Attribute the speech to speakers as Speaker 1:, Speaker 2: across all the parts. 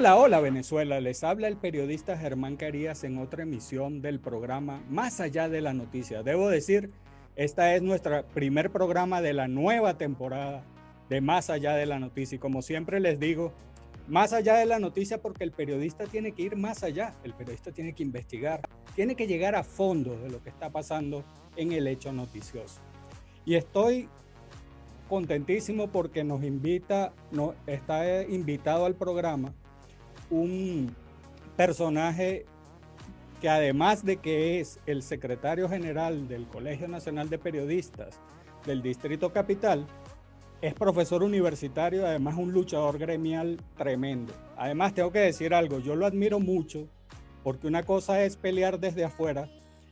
Speaker 1: Hola, hola Venezuela, les habla el periodista Germán Carías en otra emisión del programa Más allá de la noticia. Debo decir, esta es nuestro primer programa de la nueva temporada de Más allá de la noticia. Y como siempre les digo, más allá de la noticia porque el periodista tiene que ir más allá, el periodista tiene que investigar, tiene que llegar a fondo de lo que está pasando en el hecho noticioso. Y estoy contentísimo porque está invitado al programa un personaje que, además de que es el secretario general del Colegio Nacional de Periodistas del Distrito Capital, es profesor universitario, además un luchador gremial tremendo. Además, tengo que decir algo, yo lo admiro mucho porque una cosa es pelear desde afuera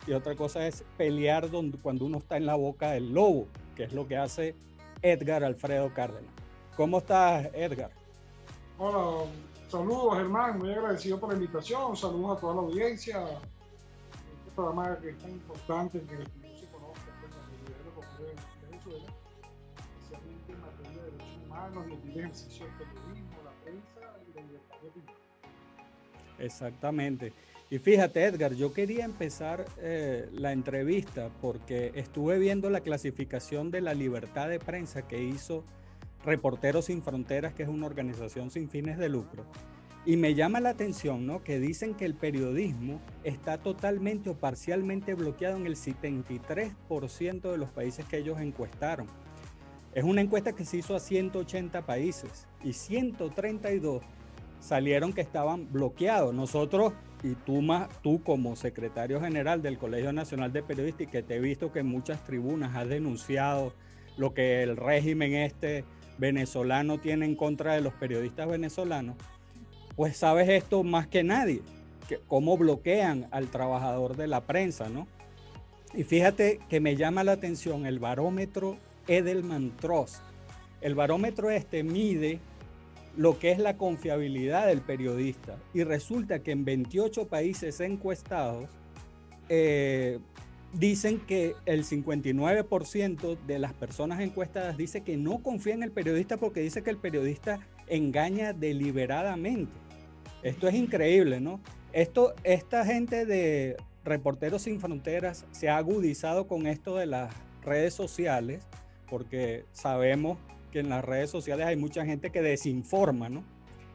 Speaker 1: y otra cosa es pelear cuando uno está en la boca del lobo, que es lo que hace Edgar Alfredo Cárdenas. ¿Cómo estás, Edgar?
Speaker 2: Hola, saludos Germán, muy agradecido por la invitación, saludos a toda la audiencia, este programa que es tan importante, que no se conozca pues, la realidad de lo que ocurre en Venezuela, especialmente en materia de derechos humanos y el libre ejercicio del periodismo, la prensa y la libertad de opinión.
Speaker 1: Exactamente. Y fíjate, Edgar, yo quería empezar la entrevista porque estuve viendo la clasificación de la libertad de prensa que hizo Reporteros Sin Fronteras, que es una organización sin fines de lucro. Y me llama la atención, ¿no?, que dicen que el periodismo está totalmente o parcialmente bloqueado en el 73% de los países que ellos encuestaron. Es una encuesta que se hizo a 180 países y 132 salieron que estaban bloqueados. Nosotros, y tú como secretario general del Colegio Nacional de Periodistas, y que te he visto que en muchas tribunas has denunciado lo que el régimen venezolano tiene en contra de los periodistas venezolanos, pues sabes esto más que nadie, que cómo bloquean al trabajador de la prensa, ¿no? Y fíjate que me llama la atención el barómetro Edelman Trust. El barómetro mide lo que es la confiabilidad del periodista y resulta que en 28 países encuestados dicen que el 59% de las personas encuestadas dice que no confía en el periodista porque dice que el periodista engaña deliberadamente. Esto es increíble, ¿no? Esta gente de Reporteros Sin Fronteras se ha agudizado con esto de las redes sociales porque sabemos que en las redes sociales hay mucha gente que desinforma, ¿no?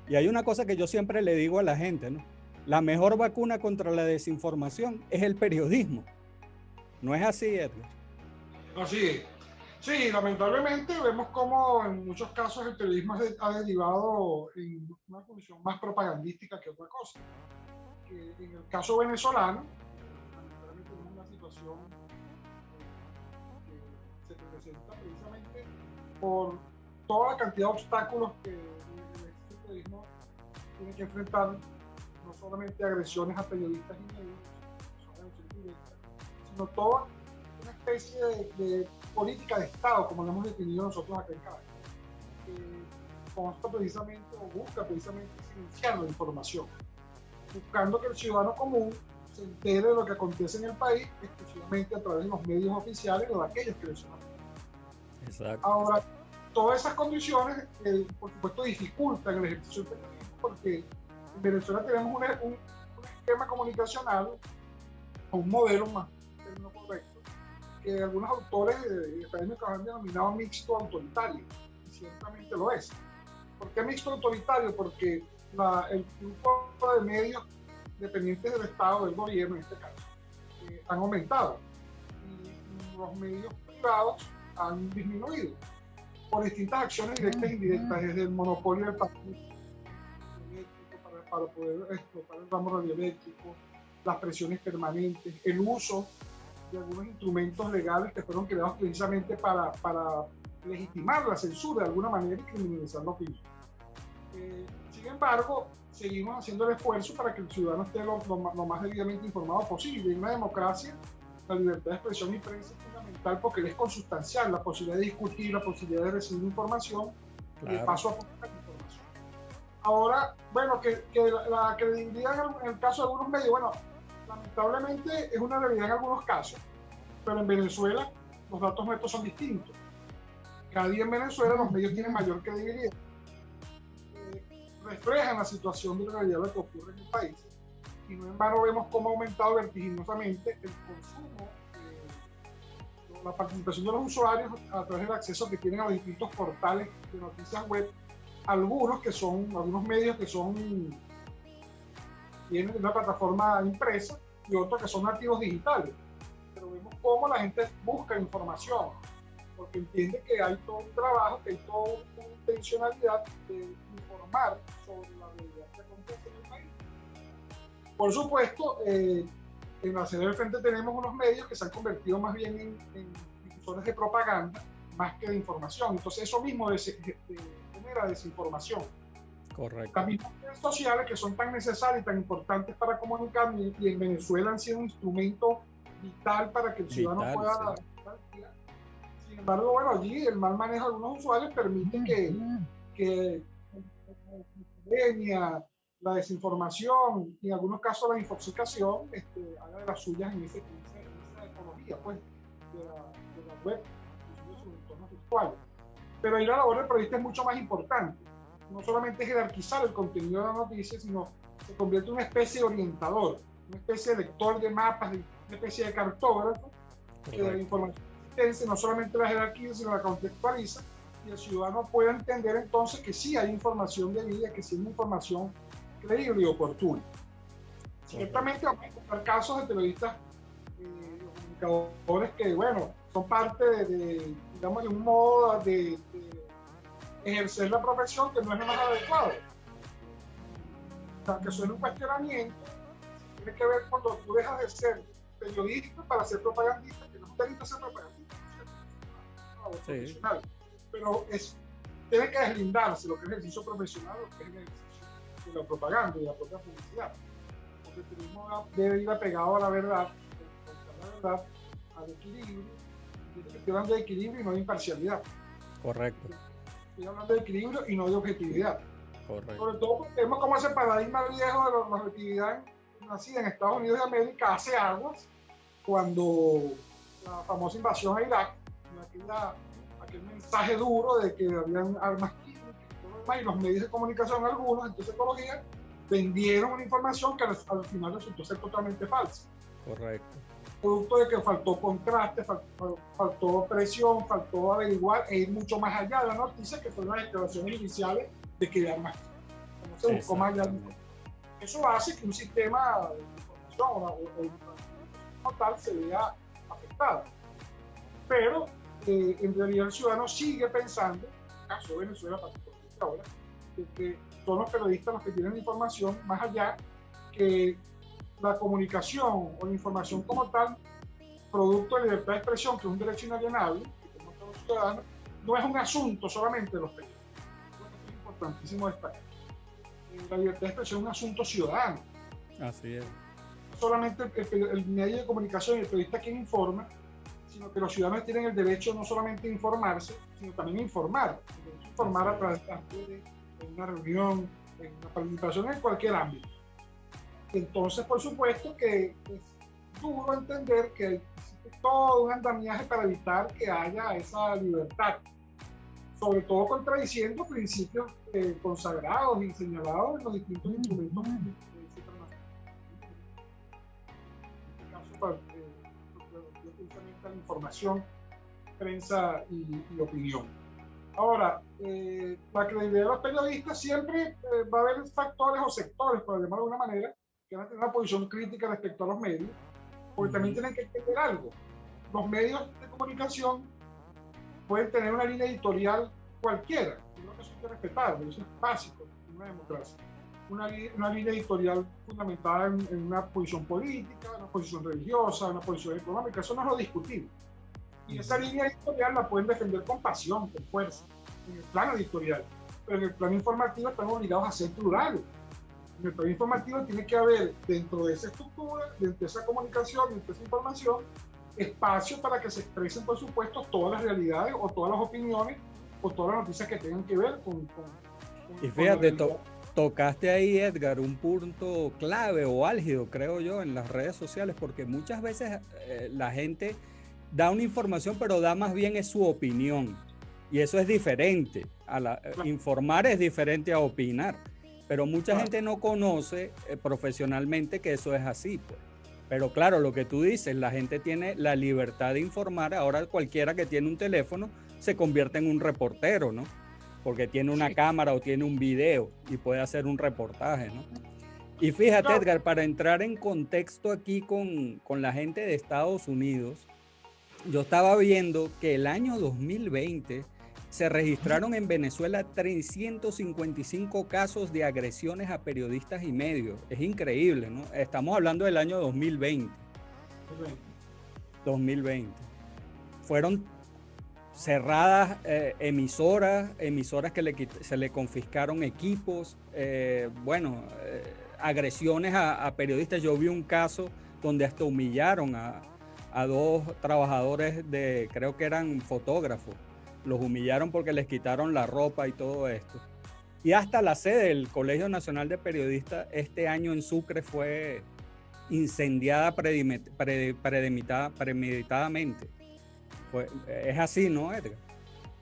Speaker 1: Y hay una cosa que yo siempre le digo a la gente, ¿no? La mejor vacuna contra la desinformación es el periodismo. ¿No es así, Edgar?
Speaker 2: Así es. Sí, lamentablemente vemos cómo en muchos casos el periodismo ha derivado en una condición más propagandística que otra cosa. Que en el caso venezolano, lamentablemente tenemos una situación que se presenta precisamente por toda la cantidad de obstáculos que el periodismo tiene que enfrentar, no solamente agresiones a periodistas y medios, sino toda una especie de política de Estado, como lo hemos definido nosotros acá en Caracas, que consta precisamente o busca precisamente silenciar la información, buscando que el ciudadano común se entere de lo que acontece en el país exclusivamente a través de los medios oficiales o de aquellos que le son afines.
Speaker 1: Exacto.
Speaker 2: Ahora, todas esas condiciones, por supuesto, dificultan el ejercicio del periodismo porque en Venezuela tenemos un esquema comunicacional o un modelo más correcto que algunos autores académicos han denominado mixto autoritario, y ciertamente lo es. ¿Por qué mixto autoritario? Porque el grupo de medios dependientes del Estado, del gobierno en este caso, han aumentado y los medios privados han disminuido por distintas acciones directas e indirectas, desde el monopolio del papel eléctrico para poder explotar el ramo radioeléctrico, las presiones permanentes, el uso de algunos instrumentos legales que fueron creados precisamente para legitimar la censura de alguna manera y criminalizar la opinión. Sin embargo, seguimos haciendo el esfuerzo para que el ciudadano esté lo más debidamente informado posible. En una democracia, la libertad de expresión y prensa es fundamental porque es consustancial la posibilidad de discutir, la posibilidad de recibir información, claro, de paso a paso la información. Ahora, bueno, que la credibilidad en el caso de algunos medios, bueno, lamentablemente es una realidad en algunos casos, pero en Venezuela los datos nuestros son distintos. Cada día en Venezuela los medios tienen mayor credibilidad. reflejan la situación de la realidad de lo que ocurre en el país. Y no en vano vemos cómo ha aumentado vertiginosamente el consumo, la participación de los usuarios a través del acceso que tienen a los distintos portales de noticias web, algunos medios que tienen una plataforma impresa y otros que son nativos digitales. Pero vemos cómo la gente busca información, porque entiende que hay todo un trabajo, que hay toda una intencionalidad de informar sobre la realidad que acontece en el país. Por supuesto, en la sede del Frente tenemos unos medios que se han convertido más bien en difusores de propaganda más que de información. Entonces eso mismo genera desinformación.
Speaker 1: Correcto.
Speaker 2: También las redes sociales, que son tan necesarias y tan importantes para comunicar, y en Venezuela han sido un instrumento vital para que el ciudadano pueda... Sí. Sin embargo, bueno, allí el mal manejo de algunos usuarios permite que la desinformación y en algunos casos la infoxicación haga de las suyas en esa economía pues, de la web y de sus entornos virtuales. Pero ahí la labor del periodista es mucho más importante. No solamente jerarquizar el contenido de la noticia, sino se convierte en una especie de orientador, una especie de lector de mapas, una especie de cartógrafo que de la información existente no solamente la jerarquiza, sino la contextualiza, y el ciudadano puede entender entonces que sí hay información de vida, que sí hay una información creíble y oportuna. Ciertamente vamos a encontrar casos de periodistas comunicadores que, bueno, son parte digamos, de un modo de ejercer la profesión que no es lo más adecuado. O sea, que suena un cuestionamiento, tiene que ver cuando tú dejas de ser periodista para ser propagandista, que no es un delito ser propagandista, ¿no? Es profesional. Pero tiene que deslindarse lo que es el ejercicio profesional, lo que es el ejercicio de la propaganda y de la propia publicidad. Porque el periodismo debe ir apegado a la verdad, al equilibrio. Estoy hablando de equilibrio y no de imparcialidad.
Speaker 1: Correcto.
Speaker 2: Estoy hablando de equilibrio y no de objetividad.
Speaker 1: Correcto.
Speaker 2: Sobre todo porque vemos como ese paradigma viejo de la objetividad nacida en Estados Unidos de América hace aguas cuando la famosa invasión a Irak, aquel mensaje duro de que habían armas químicas y los medios de comunicación, algunos, entonces ecología, vendieron una información que al final resultó ser totalmente falsa.
Speaker 1: Correcto.
Speaker 2: Producto de que faltó contraste, faltó presión, faltó averiguar e ir mucho más allá de la noticia, que fueron las declaraciones iniciales de que había armas químicas. No se buscó más allá. Eso hace que un sistema de información o como tal se vea afectado. Pero en realidad el ciudadano sigue pensando, en el caso de Venezuela particularmente ahora, que son los periodistas los que tienen información más allá que la comunicación o la información como tal, producto de libertad de expresión, que es un derecho inalienable, que tenemos todos los ciudadanos, no es un asunto solamente de los periodistas. Es importantísimo destacar. La libertad de expresión es un asunto ciudadano.
Speaker 1: Así es.
Speaker 2: No solamente el medio de comunicación y el periodista quien informa, sino que los ciudadanos tienen el derecho no solamente a informarse, sino también a informar. Informar a través de una reunión, en una participación en cualquier ámbito. Entonces, por supuesto que es duro entender que existe todo un andamiaje para evitar que haya esa libertad, sobre todo contradiciendo principios consagrados y señalados en los distintos instrumentos internacionales. En este caso, precisamente la información, prensa y opinión. Ahora, la credibilidad de los periodistas siempre va a haber factores o sectores, por llamarlo de alguna manera, que van a tener una posición crítica respecto a los medios, porque también tienen que entender algo. Los medios de comunicación pueden tener una línea editorial cualquiera, yo creo que eso hay que respetarlo, eso es básico en una democracia. Una línea editorial fundamentada en una posición política, una posición religiosa, una posición económica, eso no es lo discutible. Y esa línea editorial la pueden defender con pasión, con fuerza, en el plano editorial, pero en el plano informativo están obligados a ser plurales. En el plano informativo tiene que haber, dentro de esa estructura, dentro de esa comunicación, dentro de esa información, espacio para que se expresen, por supuesto, todas las realidades o todas las opiniones o todas las noticias que tengan que ver con
Speaker 1: y fíjate, tocaste ahí, Edgar, un punto clave o álgido, creo yo, en las redes sociales, porque muchas veces la gente da una información, pero da más bien es su opinión. Y eso es diferente. Informar es diferente a opinar. pero mucha gente no conoce profesionalmente que eso es así, pues. Pero claro, lo que tú dices, la gente tiene la libertad de informar. Ahora cualquiera que tiene un teléfono se convierte en un reportero, ¿no? Porque tiene una cámara o tiene un video y puede hacer un reportaje, ¿no? Y fíjate, Edgar, para entrar en contexto aquí con la gente de Estados Unidos, yo estaba viendo que el año 2020 se registraron en Venezuela 355 casos de agresiones a periodistas y medios. Es increíble, ¿no? Estamos hablando del año 2020. 2020. Fueron cerradas emisoras que se le confiscaron equipos, agresiones a periodistas. Yo vi un caso donde hasta humillaron a dos trabajadores creo que eran fotógrafos. Los humillaron porque les quitaron la ropa y todo esto. Y hasta la sede del Colegio Nacional de Periodistas este año en Sucre fue incendiada premeditadamente. Es así, ¿no, Edgar?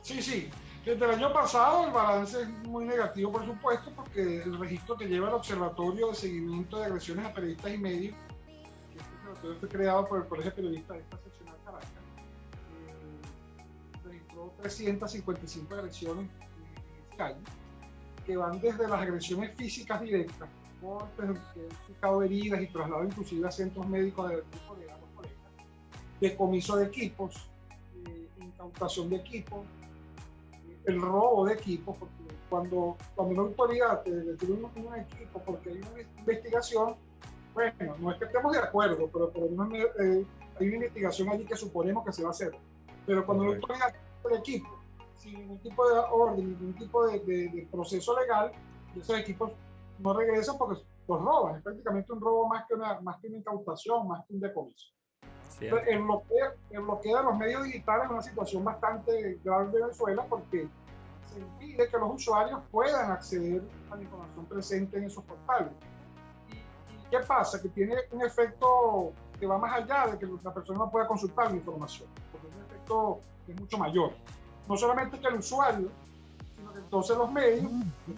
Speaker 2: Sí. Desde el año pasado el balance es muy negativo, por supuesto, porque el registro que lleva el Observatorio de Seguimiento de Agresiones a Periodistas y Medios, que este observatorio fue creado por el Colegio de Periodistas de esta seccional Caracas, registró 355 agresiones en ese año, que van desde las agresiones físicas directas, cortes, picado heridas y traslado inclusive a centros médicos de los colegas, decomiso de equipos, incautación de equipos, el robo de equipos, porque cuando una autoridad te retira un equipo porque hay una investigación, bueno, no es que estemos de acuerdo, pero por lo menos hay una investigación allí que suponemos que se va a hacer. Pero cuando la autoridad tira el equipo, sin ningún tipo de orden, ningún tipo de proceso legal, esos equipos no regresan porque los roban. Es prácticamente un robo más que una incautación, más que un decomiso. El bloqueo de los medios digitales es una situación bastante grave en Venezuela porque se impide que los usuarios puedan acceder a la información presente en esos portales. ¿Y qué pasa? Que tiene un efecto que va más allá de que la persona no pueda consultar la información, porque es un efecto que es mucho mayor. No solamente que el usuario, sino que entonces los medios,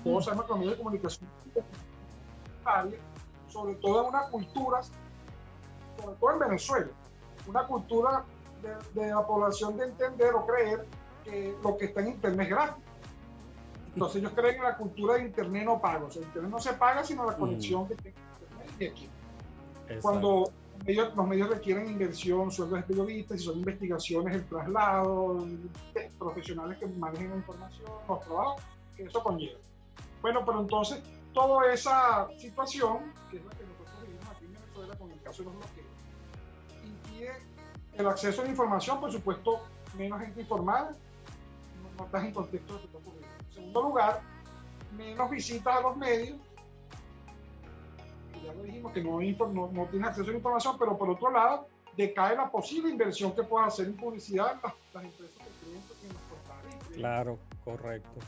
Speaker 2: todos sabemos que los medios de comunicación, sobre todo en una cultura, sobre todo en Venezuela, una cultura de la población de entender o creer que lo que está en Internet es gratis. Entonces ellos creen en la cultura de Internet no pago. O sea, Internet no se paga sino la conexión que tiene Internet y aquí. Cuando los medios requieren inversión, sueldos de periodistas, si son investigaciones, el traslado, profesionales que manejen la información, los trabajos, que eso conlleva. Bueno, pero entonces toda esa situación, que es la que nosotros vivimos aquí en Venezuela con el caso de los bloqueos, impide el acceso a la información, por supuesto, menos gente informada, no estás en contexto de lo que está ocurriendo. En segundo lugar, menos visitas a los medios, ya lo dijimos que no tienes acceso a la información, pero por otro lado, decae la posible inversión que puedas hacer en publicidad en las empresas que creen en los portales.
Speaker 1: Claro, correcto.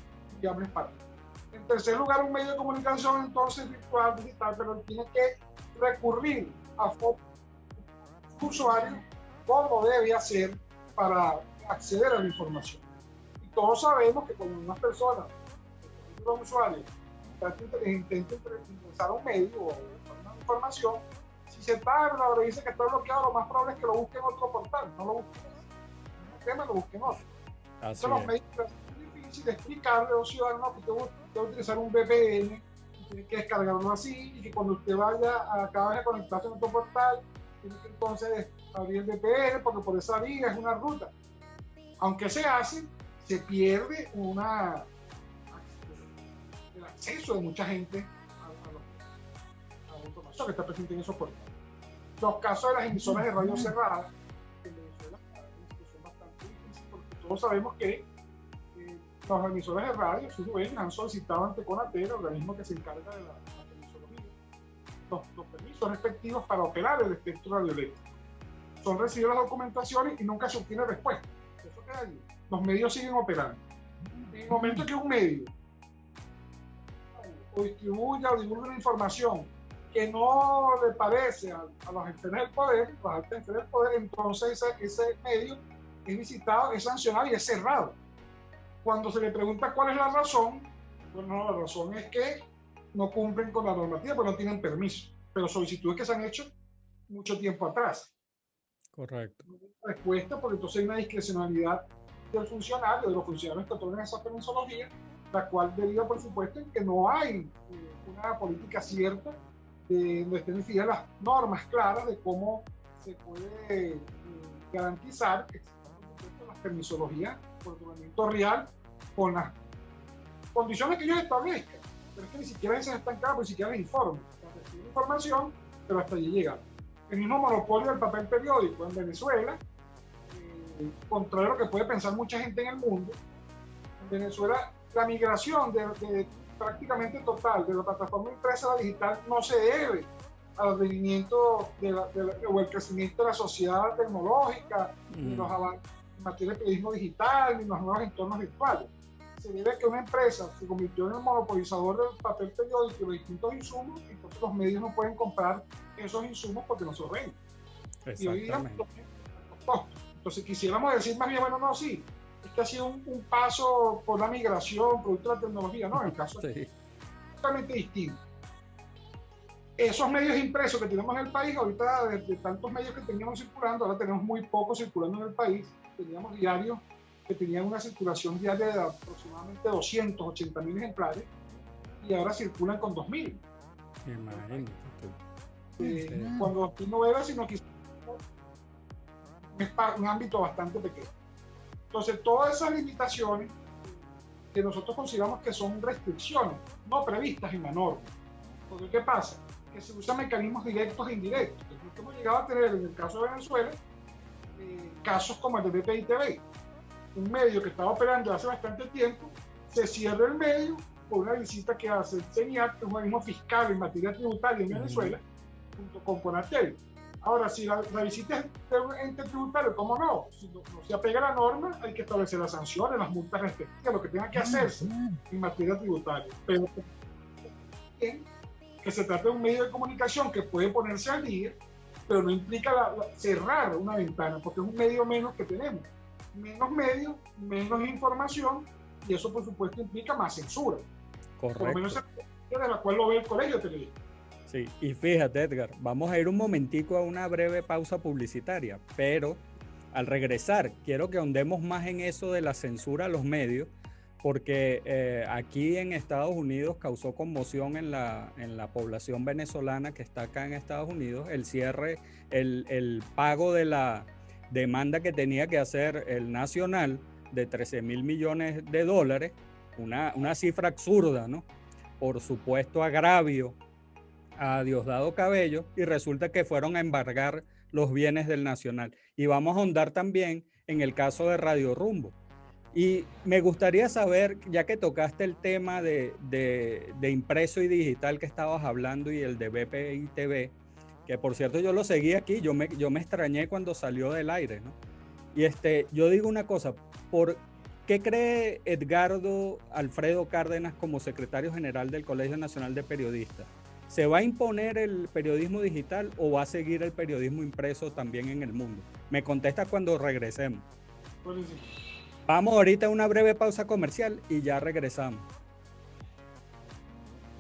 Speaker 2: En tercer lugar, un medio de comunicación entonces virtual, digital, pero tiene que recurrir a usuarios cómo debe hacer para acceder a la información. Y todos sabemos que cuando una persona, un usuario, intenta ingresar a un medio o una información, si se tarda o le dice que está bloqueado, lo más probable es que lo busque en otro portal, no lo busque en un tema, lo busque en otro. Entonces los medios es difícil explicarle a un ciudadano que usted va a utilizar un VPN, tiene que descargarlo así, y que cuando usted vaya a cada vez a conectarse en otro portal, tiene que entonces abrir el VPN porque por esa vía es una ruta. Aunque se hace, se pierde el acceso de mucha gente a la información que está presente en esos portales. Los casos de las emisoras de radio cerradas en Venezuela es una situación bastante difícil porque todos sabemos que las emisoras de radio, sus dueños, han solicitado ante CONATEL, el organismo que se encarga de la emisología, los permisos respectivos para operar el espectro radioeléctrico. Son recibidas las documentaciones y nunca se obtiene respuesta. Eso queda allí. Los medios siguen operando. En el momento que un medio o distribuya o divulga una información que no le parece a los esferas del poder, las altas esferas del poder, entonces ese medio es visitado, es sancionado y es cerrado. Cuando se le pregunta cuál es la razón, bueno, la razón es que no cumplen con la normativa porque no tienen permiso, pero solicitudes que se han hecho mucho tiempo atrás.
Speaker 1: Correcto.
Speaker 2: Respuesta, porque entonces hay una discrecionalidad del funcionario, de los funcionarios que otorgan esa permisología, la cual deriva, por supuesto, en que no hay una política cierta donde estén definidas las normas claras de cómo se puede garantizar que existan, por supuesto, las permisologías por otorgamiento real con las condiciones que ellos establezcan. Pero es que ni siquiera se están claras, ni siquiera les informan. Reciben información, pero hasta allí llegan. El mismo monopolio del papel periódico en Venezuela, contrario a lo que puede pensar mucha gente en el mundo, en Venezuela la migración de prácticamente total de la plataforma impresa a la digital no se debe al advenimiento o el crecimiento de la sociedad tecnológica, ni los avances en materia de periodismo digital, ni los nuevos entornos virtuales. Se debe a que una empresa se convirtió en el monopolizador del papel periódico y los distintos insumos, y entonces los medios no pueden comprar esos insumos porque no se los venden. Y hoy día, entonces quisiéramos decir más bien, bueno, no, sí, es que ha sido un paso por la migración, producto de la tecnología, no, en el caso es totalmente distinto. Esos medios impresos que tenemos en el país, ahorita de tantos medios que teníamos circulando, ahora tenemos muy pocos circulando en el país. Teníamos diarios que tenían una circulación diaria de aproximadamente 280.000 ejemplares y ahora circulan con 2.000.
Speaker 1: Imagínate.
Speaker 2: Cuando 2.000 no era, sino que un ámbito bastante pequeño. Entonces, todas esas limitaciones que nosotros consideramos que son restricciones no previstas en la norma. Porque, ¿qué pasa? Que se usan mecanismos directos e indirectos. Entonces, hemos llegado a tener, en el caso de Venezuela, casos como el de BPI TV, un medio que estaba operando hace bastante tiempo, se cierra el medio por una visita que hace el CENIAT, que es un organismo fiscal en materia tributaria en Venezuela, junto con Conatel. Ahora, si la visita es de un ente tributario, ¿cómo no? Si no se apega a la norma, hay que establecer las sanciones, las multas respectivas, lo que tenga que hacerse en materia tributaria. Pero que se trata de un medio de comunicación que puede ponerse al día, pero no implica cerrar una ventana, porque es un medio menos que tenemos. Menos medios, menos información, y eso por supuesto implica más censura.
Speaker 1: Correcto.
Speaker 2: Por lo menos de la cual lo ve el colegio televisivo.
Speaker 1: Sí, y fíjate, Edgar, vamos a ir un momentico a una breve pausa publicitaria, pero al regresar quiero que ahondemos más en eso de la censura a los medios, porque aquí en Estados Unidos causó conmoción en la población venezolana que está acá en Estados Unidos, el cierre, el pago de la demanda que tenía que hacer el Nacional de 13.000 millones de dólares, una cifra absurda, ¿no? Por supuesto agravio a Diosdado Cabello, y resulta que fueron a embargar los bienes del Nacional. Y vamos a ahondar también en el caso de Radio Rumbo. Y me gustaría saber, ya que tocaste el tema de impreso y digital que estabas hablando y el de BPI TV, que por cierto yo lo seguí aquí, yo me extrañé cuando salió del aire, ¿no? Y yo digo una cosa, ¿por qué cree Edgardo Alfredo Cárdenas como secretario general del Colegio Nacional de Periodistas? ¿Se va a imponer el periodismo digital o va a seguir el periodismo impreso también en el mundo? Me contesta cuando regresemos. Vamos ahorita a una breve pausa comercial y ya regresamos.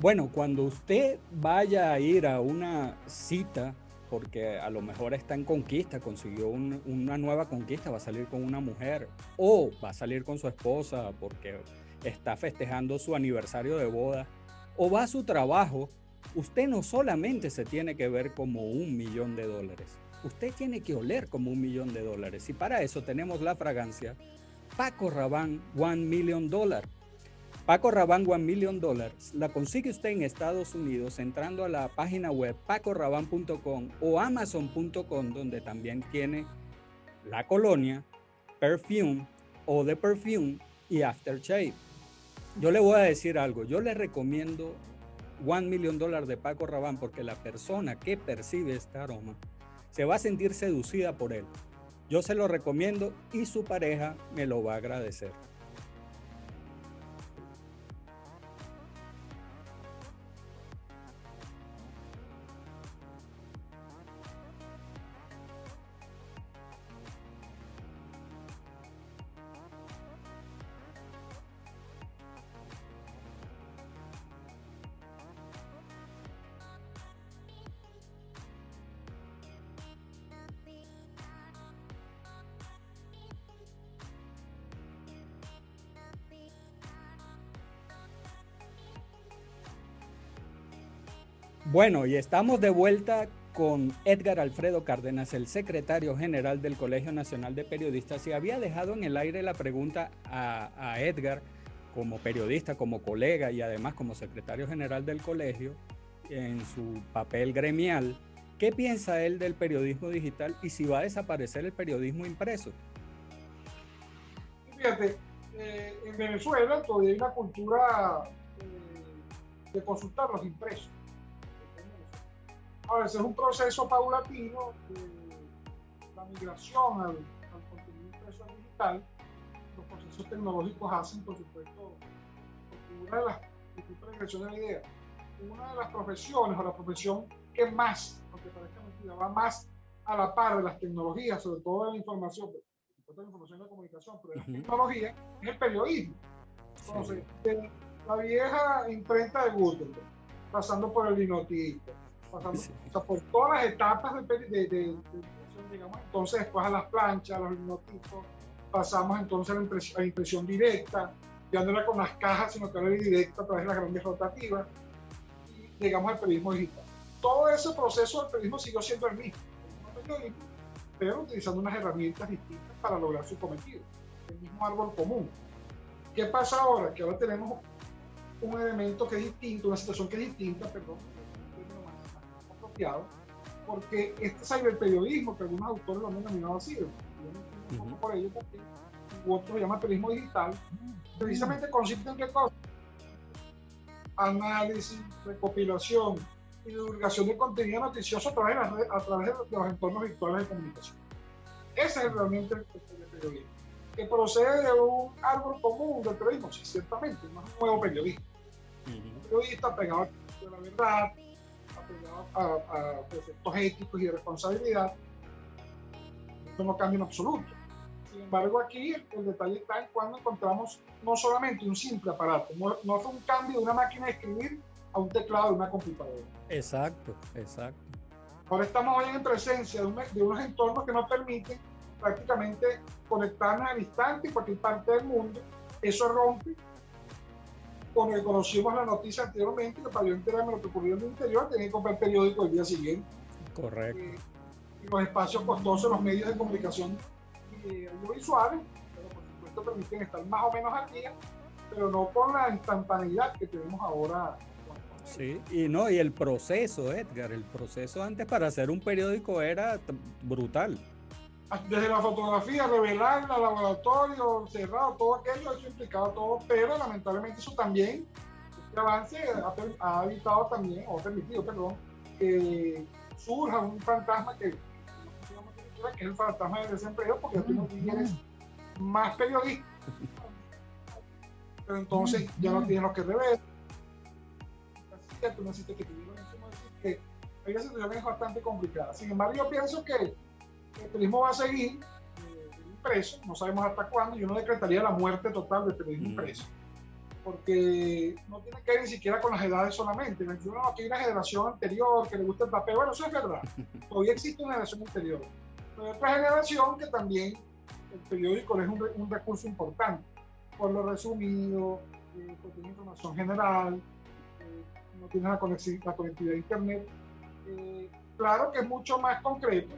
Speaker 1: Bueno, cuando usted vaya a ir a una cita, porque a lo mejor está en conquista, consiguió una nueva conquista, va a salir con una mujer o va a salir con su esposa porque está festejando su aniversario de boda, o va a su trabajo, usted no solamente se tiene que ver como $1.000.000, usted tiene que oler como $1.000.000, y para eso tenemos la fragancia Paco Rabanne $1 Million. Paco Rabanne $1 Million la consigue usted en Estados Unidos entrando a la página web pacorabanne.com o amazon.com, donde también tiene la colonia, perfume o de perfume y aftershave. Yo le voy a decir algo, yo le recomiendo $1 Million de Paco Rabanne porque la persona que percibe este aroma se va a sentir seducida por él. Yo se lo recomiendo y su pareja me lo va a agradecer. Bueno, y estamos de vuelta con Edgar Alfredo Cárdenas, el secretario general del Colegio Nacional de Periodistas, y había dejado en el aire la pregunta a Edgar, como periodista, como colega y además como secretario general del colegio, en su papel gremial, ¿qué piensa él del periodismo digital y si va a desaparecer el periodismo impreso?
Speaker 2: Fíjate, en Venezuela todavía hay una cultura de consultar los impresos. Ahora, ese es un proceso paulatino de la migración al contenido impreso al digital. Los procesos tecnológicos hacen, por supuesto, porque una de las, disculpa la expresión de la idea, una de las profesiones o la profesión que más, aunque parezca mentira, va más a la par de las tecnologías, sobre todo de la información, de la información y la comunicación, pero de las tecnologías, es el periodismo. Entonces, de la vieja imprenta de Gutenberg, pasando por el linotito, pasando o sea, por todas las etapas de digamos, entonces después a las planchas, a los linotitos, pasamos entonces a la impresión directa, ya no era con las cajas, sino que era directa a través de las grandes rotativas, y llegamos al periodismo digital. Todo ese proceso del periodismo siguió siendo el mismo pero utilizando unas herramientas distintas para lograr su cometido, el mismo árbol común. ¿Qué pasa ahora? Que ahora tenemos un elemento que es distinto, una situación que es distinta, perdón, más apropiado, porque este cyberperiodismo, que algunos autores lo han denominado así, yo no entiendo por ello, porque otros lo llaman periodismo digital, precisamente consiste en qué cosa: análisis, recopilación y divulgación de contenido noticioso a través de los entornos virtuales de comunicación. Ese es realmente el periodismo. Que procede de un árbol común del periodismo, sí, ciertamente, no es un nuevo periodismo. Un periodista apegado a la verdad, apegado a preceptos éticos y de responsabilidad. Esto no cambia en absoluto. Sin embargo, aquí el detalle está en cuando encontramos no solamente un simple aparato, no fue un cambio de una máquina de escribir a un teclado de una computadora.
Speaker 1: Exacto, exacto.
Speaker 2: Ahora estamos hoy en presencia de unos entornos que nos permiten prácticamente conectarnos al instante en cualquier parte del mundo. Eso rompe con el que conocimos la noticia anteriormente, que para yo enterarme de lo que ocurrió en el interior tenía que comprar el periódico el día siguiente.
Speaker 1: Correcto.
Speaker 2: Y los espacios costosos, los medios de comunicación audiovisuales, pero por supuesto permiten estar más o menos al día, pero no con la instantaneidad que tenemos ahora.
Speaker 1: Sí, y el proceso, Edgar, el proceso antes para hacer un periódico era brutal.
Speaker 2: Desde la fotografía, revelarla, laboratorio, cerrado, todo aquello, eso implicaba todo, pero lamentablemente eso también, este avance ha evitado también, o ha permitido, perdón, que surja un fantasma que es el fantasma del desempleo, porque tú no tienes más periodistas, pero entonces ya no tienes los que revelar. Tú necesitas que te digan que hay una situación que es bastante complicada. Sin embargo, yo pienso que el periodismo va a seguir impreso, no sabemos hasta cuándo. Yo no decretaría la muerte total del periodismo impreso, porque no tiene que ver ni siquiera con las edades solamente. No, aquí hay una generación anterior que le gusta el papel, bueno, eso es verdad, todavía existe una generación anterior, pero hay otra generación que también el periódico es un recurso importante, por lo resumido, por tener información general, no tiene la conectividad a internet. Claro que es mucho más concreto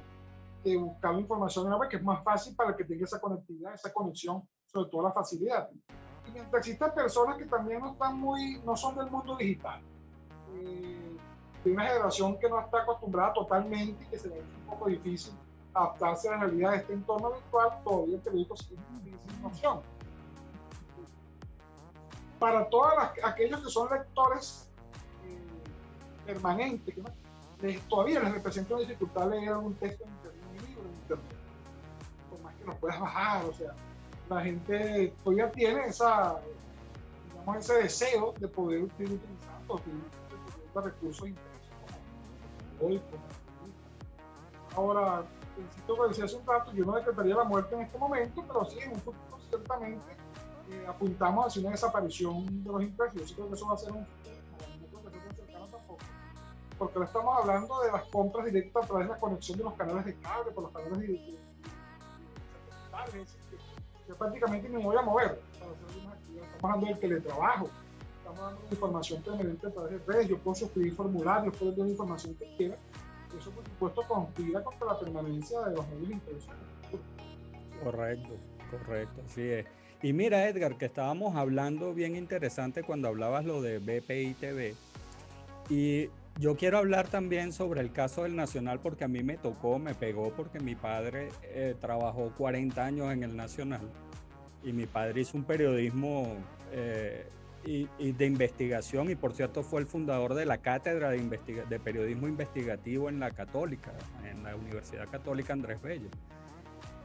Speaker 2: que buscar la información en la web, que es más fácil para el que tenga esa conectividad, esa conexión, sobre todo la facilidad. Y mientras existan personas que también no son del mundo digital, de una generación que no está acostumbrada totalmente y que se le hace un poco difícil adaptarse a la realidad de este entorno virtual, todavía el periódico es una opción. Para todos aquellos que son lectores permanentes, que todavía les representa una dificultad leer un texto en internet, un libro en internet, por más que lo puedas bajar. O sea, la gente todavía tiene ese deseo de poder utilizar los recursos impresos como hoy. Ahora, insisto, como decía hace un rato, yo no decretaría la muerte en este momento, pero sí en un futuro ciertamente apuntamos hacia una desaparición de los impresos. Yo creo que eso va a ser un futuro, no creo que sea cercano tampoco, porque ahora estamos hablando de las compras directas a través de la conexión de los canales de cable, por los canales de satelital, que prácticamente me voy a mover para hacer algunas actividades. Estamos hablando del teletrabajo, estamos dando información permanente a través de redes, yo puedo suscribir formularios, puedo dar información que quiera. Eso, por supuesto, conspira contra la permanencia de los medios impresos.
Speaker 1: Correcto, correcto, así es. Y mira, Edgar, que estábamos hablando bien interesante cuando hablabas lo de BPI TV. Y yo quiero hablar también sobre el caso del Nacional porque a mí me tocó, me pegó porque mi padre trabajó 40 años en el Nacional y mi padre hizo un periodismo y de investigación y por cierto fue el fundador de la cátedra de periodismo investigativo en la Católica, en la Universidad Católica Andrés Bello.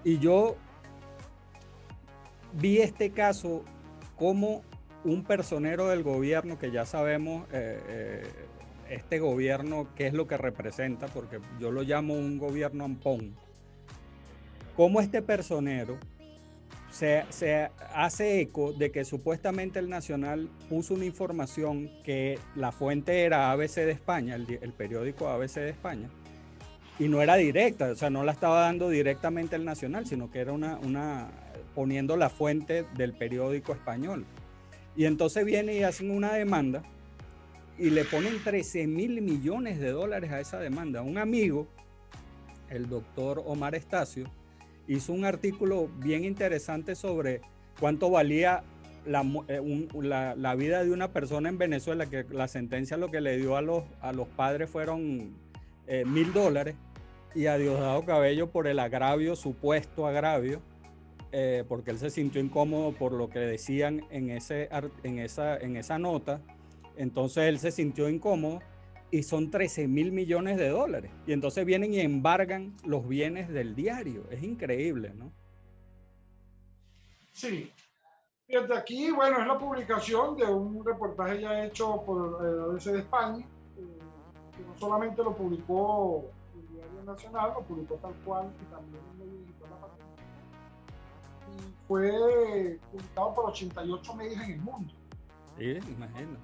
Speaker 1: Y yo vi este caso como un personero del gobierno, que ya sabemos este gobierno qué es lo que representa, porque yo lo llamo un gobierno ampón, como este personero se hace eco de que supuestamente el Nacional puso una información que la fuente era ABC de España, el periódico ABC de España, y no era directa, o sea, no la estaba dando directamente el Nacional, sino que era poniendo la fuente del periódico español. Y entonces viene y hacen una demanda y le ponen 13.000 millones de dólares a esa demanda. Un amigo, el doctor Omar Estacio, hizo un artículo bien interesante sobre cuánto valía la vida de una persona en Venezuela, que la sentencia lo que le dio a los padres fueron $1.000 y a Diosdado Cabello por el agravio, supuesto agravio, porque él se sintió incómodo por lo que decían en esa nota, entonces él se sintió incómodo y son 13.000 millones de dólares. Y entonces vienen y embargan los bienes del diario. Es increíble, ¿no?
Speaker 2: Sí. Desde aquí, bueno, es la publicación de un reportaje ya hecho por ABC de España, que no solamente lo publicó el Diario Nacional, lo publicó tal cual y también en medio digital La Patria. Y fue publicado por 88 medios en el mundo.
Speaker 1: Sí, imagino.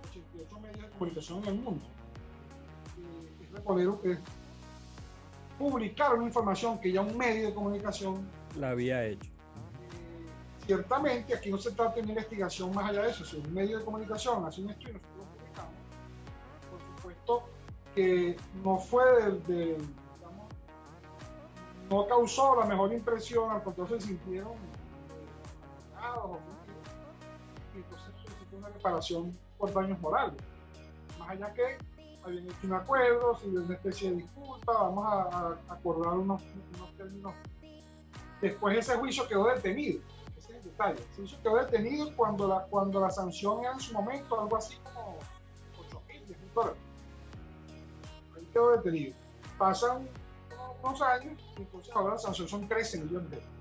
Speaker 2: 88 medios de comunicación en el mundo. Es publicar una información que ya un medio de comunicación
Speaker 1: la había hecho.
Speaker 2: Ciertamente aquí no se trata de una investigación más allá de eso. Si un medio de comunicación hace un estudio y nosotros lo publicamos, por supuesto que no fue digamos, no causó la mejor impresión, al contrario se sintieron afectados, y entonces solicitó una reparación por daños morales. Más allá que habían hecho un acuerdo, si una especie de disculpa, vamos a acordar unos términos. Después ese juicio quedó detenido. Ese es el detalle. Ese juicio quedó detenido cuando la sanción era en su momento algo así como $8.000, $10.000. Ahí quedó detenido. Pasan unos años y entonces ahora la sanción son 13 millones de dólares.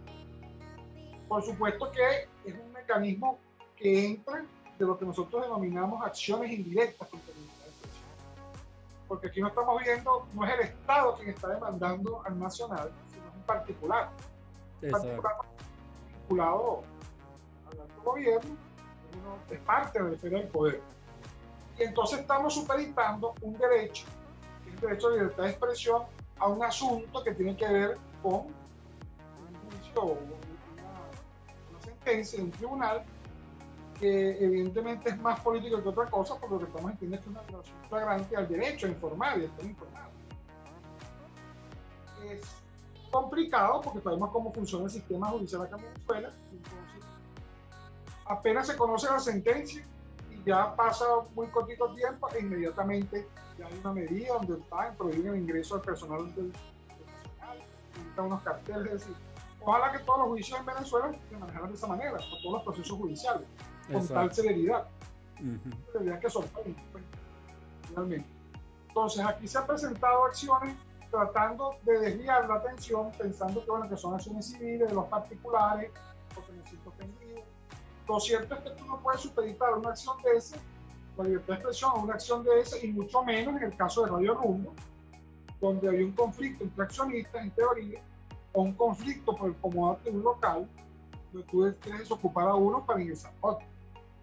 Speaker 2: Por supuesto que es un mecanismo que entra de lo que nosotros denominamos acciones indirectas contra la libertad de expresión. Porque aquí no estamos viendo, no es el Estado quien está demandando al Nacional, sino es un particular. Un particular vinculado al alto gobierno, es parte de la esfera del poder. Y entonces estamos supeditando un derecho, que es el derecho a la libertad de expresión, a un asunto que tiene que ver con un juicio o una sentencia de un tribunal que evidentemente es más político que otra cosa, por lo que estamos entendiendo que es una violación flagrante al derecho a informar y a estar informado. Es complicado porque sabemos cómo funciona el sistema judicial acá en Venezuela, entonces apenas se conoce la sentencia y ya pasa muy cortito tiempo e inmediatamente ya hay una medida donde prohíben el ingreso al personal del Nacional, pintan unos carteles, es decir, ojalá que todos los juicios en Venezuela se manejaran de esa manera, por todos los procesos judiciales, con tal celeridad. Celeridad que sorprende, pues, realmente. Entonces, aquí se han presentado acciones tratando de desviar la atención, pensando que, bueno, que son acciones civiles de los particulares, porque me siento ofendido. Lo cierto es que tú no puedes supeditar una acción de esa, la libertad de expresión, a una acción de esa, y mucho menos en el caso de Radio Rumbo, donde había un conflicto entre accionistas, en teoría, o un conflicto por el comodante de un local, donde tú quieres desocupar a uno para ingresar a otro.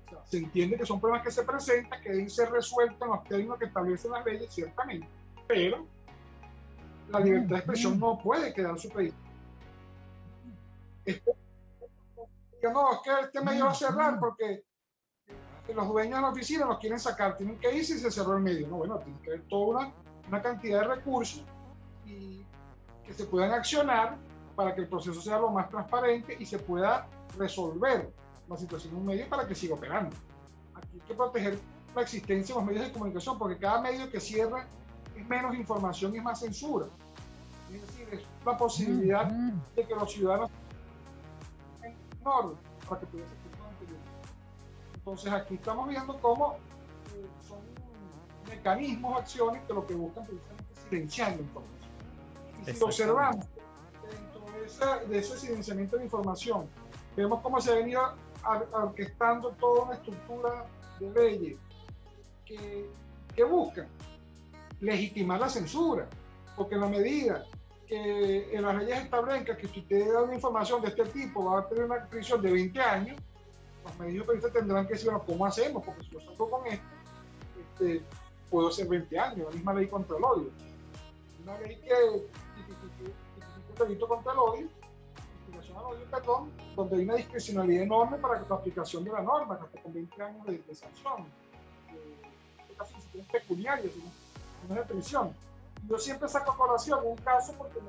Speaker 2: O sea, se entiende que son problemas que se presentan, que deben ser resueltos en los términos que establecen las leyes, ciertamente, pero la libertad de expresión no puede quedar supeditada. No, es que este medio va a cerrar porque los dueños de la oficina los quieren sacar, tienen que irse y se cerró el medio. No, bueno, tiene que haber toda una cantidad de recursos y que se puedan accionar para que el proceso sea lo más transparente y se pueda resolver la situación en un medio para que siga operando. Aquí hay que proteger la existencia de los medios de comunicación, porque cada medio que cierra es menos información y es más censura. Es decir, es la posibilidad de que los ciudadanos ignoren para que pudiera ser anterior. Entonces aquí estamos viendo cómo son mecanismos, acciones que lo que buscan precisamente es silenciar la información. Y si observamos dentro de ese silenciamiento de información, vemos cómo se ha venido orquestando toda una estructura de leyes que buscan legitimar la censura, porque en la medida que en las leyes establezcan que si usted da una información de este tipo va a tener una prisión de 20 años, los medios periodistas tendrán que decir, bueno, ¿cómo hacemos? Porque si yo salgo con esto, puedo hacer 20 años, la misma ley contra el odio. Una ley que tipifica el delito contra el odio, investigación al odio, perdón, donde hay una discrecionalidad enorme para la aplicación de la norma, hasta con 20 años de sanción. Casi ni siquiera es pecuniaria, sino no es de prisión. Yo siempre saco a colación un caso porque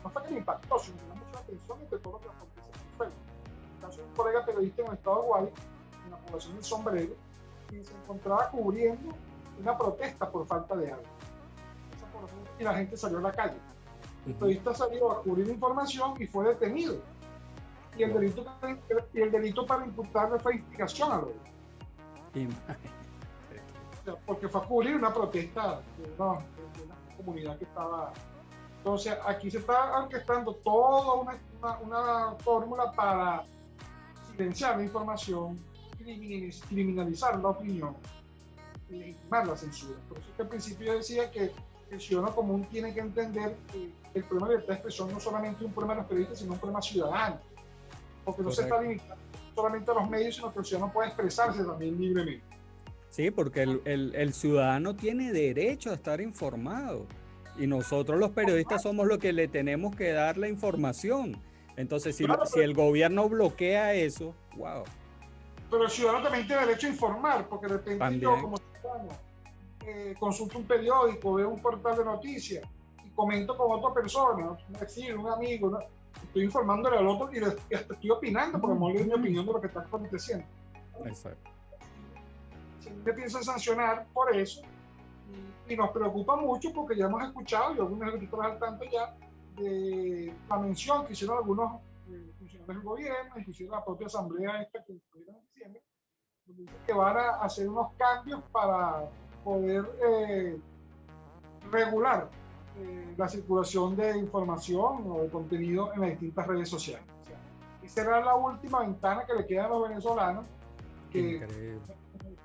Speaker 2: no fue que me impactó, sino que me llamó mucho la atención entre todo lo que acontece en el Facebook. El caso de un colega periodista en el estado de Guay, en la población del Sombrero, que se encontraba cubriendo una protesta por falta de agua. Y la gente salió a la calle. El periodista salió a cubrir información y fue detenido. Y el delito para imputarle fue instigación al odio. Porque fue a cubrir una protesta de una comunidad que estaba. Entonces, aquí se está orquestando toda una fórmula para silenciar la información, criminalizar la opinión y legitimar la censura. Por eso es que al principio yo decía que el ciudadano común tiene que entender que el problema de libertad de expresión no es solamente un problema de los periodistas, sino un problema ciudadano. Porque no se está limitando solamente a los medios, sino que el ciudadano puede expresarse también libremente.
Speaker 1: Sí, porque el ciudadano tiene derecho a estar informado y nosotros los periodistas somos los que le tenemos que dar la información. Entonces, si el gobierno bloquea eso, wow.
Speaker 2: Pero el ciudadano también tiene derecho a informar, porque de repente también. Yo como ciudadano consulto un periódico, veo un portal de noticias y comento con otra persona, un vecino, un amigo, ¿no? Estoy informándole al otro y hasta estoy opinando, porque me doy mi opinión de lo que está aconteciendo.
Speaker 1: Exacto.
Speaker 2: Siempre piensan sancionar por eso y nos preocupa mucho porque ya hemos escuchado, y algunos ejecutivos al tanto ya, de la mención que hicieron algunos funcionarios del gobierno, inclusive la propia asamblea esta que estuvieron en diciembre, donde dicen que van a hacer unos cambios para poder regular la circulación de información o de contenido en las distintas redes sociales. O sea, y será la última ventana que le queda a los venezolanos que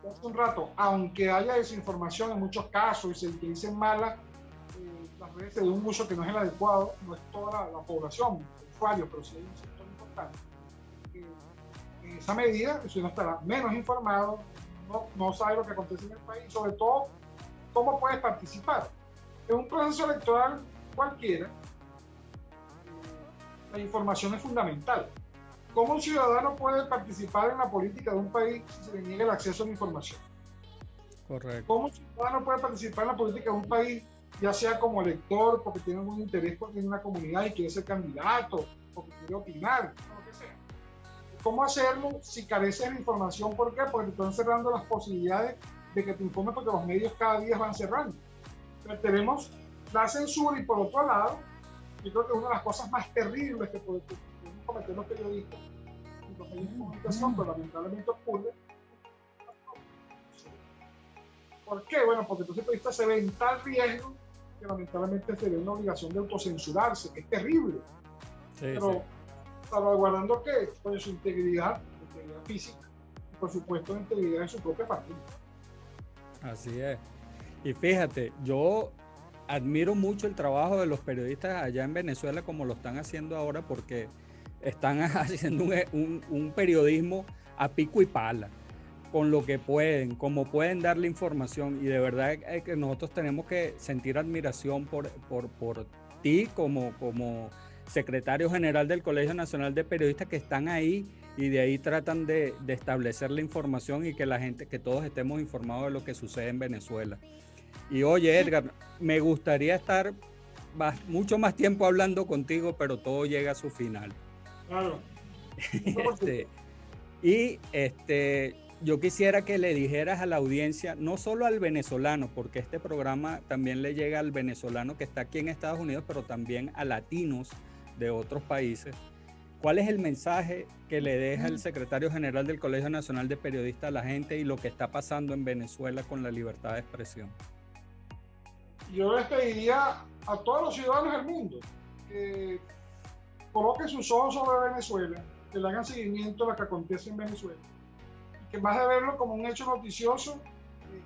Speaker 2: hace un rato, aunque haya desinformación en muchos casos y se utilicen malas las redes de un uso que no es el adecuado, no es toda la población, usuarios, pero sí hay un sector importante. En esa medida, el ciudadano estará menos informado, no sabe lo que acontece en el país, sobre todo cómo puede participar. En un proceso electoral cualquiera, la información es fundamental. ¿Cómo un ciudadano puede participar en la política de un país si se le niega el acceso a la información?
Speaker 1: Correcto.
Speaker 2: ¿Cómo un ciudadano puede participar en la política de un país, ya sea como elector, porque tiene algún interés porque tiene una comunidad y quiere ser candidato, porque quiere opinar, lo que sea? ¿Cómo hacerlo si careces de información? ¿Por qué? Porque te están cerrando las posibilidades de que te informes, porque los medios cada día van cerrando. Entonces tenemos la censura y por otro lado, yo creo que una de las cosas más terribles que podemos cometer los periodistas y los medios de comunicación, pero lamentablemente ocurre. ¿Por qué? Bueno, porque entonces el periodista se ve en tal riesgo que lamentablemente se ve una obligación de autocensurarse, que es terrible. Sí, pero salvaguardando ¿qué? Pues su integridad física y por supuesto la integridad de su propia partida.
Speaker 1: Así es. Y fíjate, yo admiro mucho el trabajo de los periodistas allá en Venezuela como lo están haciendo ahora, porque están haciendo un periodismo a pico y pala, con lo que pueden, como pueden darle información, y de verdad que nosotros tenemos que sentir admiración por ti como secretario general del Colegio Nacional de Periodistas, que están ahí y de ahí tratan de establecer la información y que la gente, que todos estemos informados de lo que sucede en Venezuela. Y oye, Edgar, me gustaría estar mucho más tiempo hablando contigo, pero todo llega a su final.
Speaker 2: Claro.
Speaker 1: Yo quisiera que le dijeras a la audiencia, no solo al venezolano, porque este programa también le llega al venezolano que está aquí en Estados Unidos, pero también a latinos de otros países. ¿Cuál es el mensaje que le deja el secretario general del Colegio Nacional de Periodistas a la gente y lo que está pasando en Venezuela con la libertad de expresión?
Speaker 2: Yo les pediría a todos los ciudadanos del mundo que coloquen sus ojos sobre Venezuela, que le hagan seguimiento a lo que acontece en Venezuela, y que más de verlo como un hecho noticioso,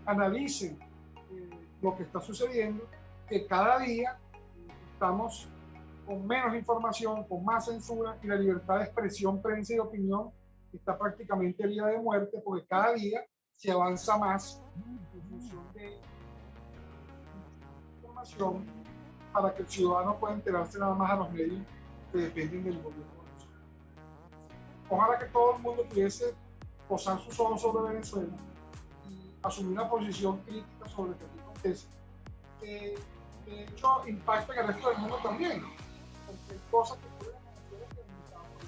Speaker 2: analicen lo que está sucediendo, que cada día estamos con menos información, con más censura, y la libertad de expresión, prensa y opinión está prácticamente herida de muerte, porque cada día se avanza más en función de información para que el ciudadano pueda enterarse nada más a los medios que dependen del gobierno. Ojalá que todo el mundo pudiese posar sus ojos sobre Venezuela y asumir una posición crítica sobre lo que aquí acontece, que de hecho impacta en el resto del mundo también, porque hay cosas que ocurren en Venezuela que limitamos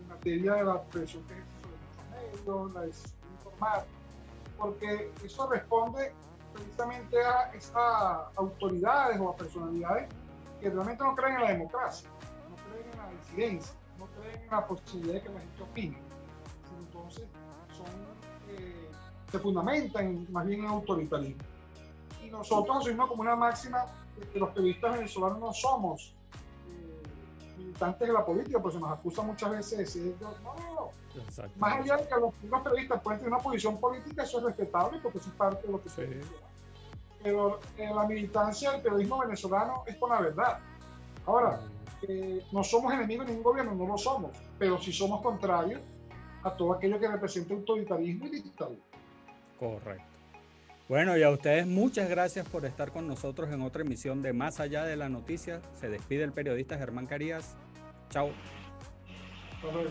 Speaker 2: en materia de la presión que ejerce sobre nuestros medios, la decisión de informar, porque eso responde precisamente a esas autoridades o a personalidades que realmente no creen en la democracia, no creen en la disidencia, no creen en la posibilidad de que la gente opine, sino entonces se fundamentan más bien en autoritarismo. Y nosotros asumimos como una máxima que los periodistas venezolanos no somos militantes de la política, pues se nos acusa muchas veces de decir, no. Más allá de que los periodistas pueden tener una posición política, eso es respetable porque eso es parte de lo que se dice. Pero la militancia del periodismo venezolano es con la verdad. Ahora, no somos enemigos de ningún gobierno, no lo somos, pero sí somos contrarios a todo aquello que representa autoritarismo y dictadura.
Speaker 1: Correcto. Bueno, y a ustedes muchas gracias por estar con nosotros en otra emisión de Más Allá de la Noticia. Se despide el periodista Germán Carías. Chao.
Speaker 2: Hasta luego.